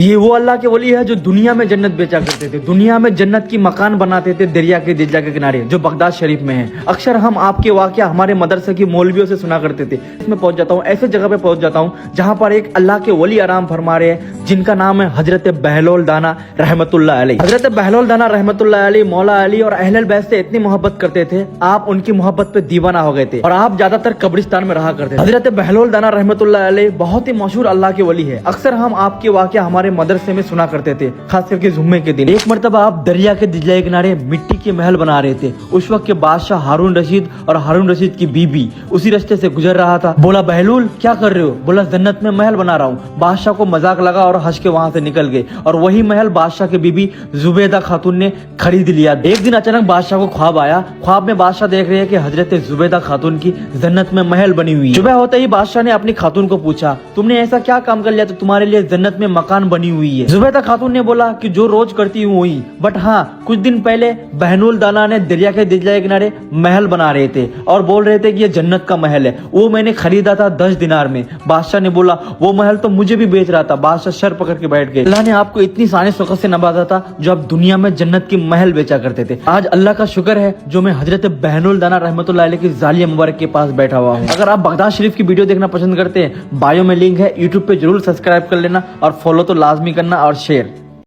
ये वो अल्लाह के वली है जो दुनिया में जन्नत बेचा करते थे, दुनिया में जन्नत की मकान बनाते थे दरिया के दिजला के किनारे जो बगदाद शरीफ में है। अक्सर हम आपके वाकया हमारे मदरसे की मौलवियों से सुना करते थे। इसमें पहुंच जाता हूँ, ऐसे जगह पे पहुंच जाता हूँ जहाँ पर एक अल्लाह के वली आराम फरमा रहे हैं जिनका नाम है हजरत बहलोल दाना रहमतुल्लाह अलैह। हजरत बहलोल दाना रहमतुल्लाह अलैह मौला अली और अहले बैत से इतनी मोहब्बत करते थे, आप उनकी मोहब्बत पे दीवाना हो गए थे और आप ज्यादातर कब्रिस्तान में रहा करते थे। हजरत बहलोल दाना रहमतुल्लाह अलैह बहुत ही मशहूर अल्लाह के वली है। अक्सर हम आपके वाकया हमारे मदरसे में सुना करते थे, खास करके जुम्मे के दिन। एक मरतबा आप दरिया के दिजला किनारे मिट्टी के महल बना रहे थे। उस वक्त के बादशाह हारून रशीद और हारून रशीद की बीबी उसी रास्ते से गुजर रहा था। बोला, बहलूल क्या कर रहे हो? बोला, जन्नत में महल बना रहा हूँ। बादशाह को मजाक लगा और हंस के वहाँ से निकल गए और वही महल बादशाह की बीबी जुबैदा खातून ने खरीद लिया। एक दिन अचानक बादशाह को ख्वाब आया। ख्वाब में बादशाह देख रहे हैं कि हजरत जुबैदा खातून की जन्नत में महल बनी हुई है। सुबह होते ही बादशाह ने अपनी खातून को पूछा, तुमने ऐसा क्या काम कर लिया तो तुम्हारे लिए जन्नत में मकान बनी हुई है? जुबैदा खातून ने बोला कि जो रोज करती हूँ वही, बट हाँ कुछ दिन पहले बहनोल दाना ने दरिया के दिजला के किनारे महल बना रहे थे और बोल रहे थे कि ये जन्नत का महल है, वो मैंने खरीदा था 10 दिनार में। बादशाह ने बोला, वो महल तो मुझे भी बेच रहा था। बादशाह सर पकड़ के बैठ गए। अल्लाह ने आपको इतनी शान शौकत से नवाजा था जो आप दुनिया में जन्नत की महल बेचा करते थे। आज अल्लाह का शुक्र है जो मैं हजरत बहनोल दाना रहमतुल्लाह अलैह की जालिया मुबारक के पास बैठा हुआ हूँ। अगर आप बगदाद शरीफ की वीडियो देखना पसंद करते हैं, बायो में लिंक है, यूट्यूब पे जरूर सब्सक्राइब कर लेना और फॉलो तो लाजमी करना और शेयर।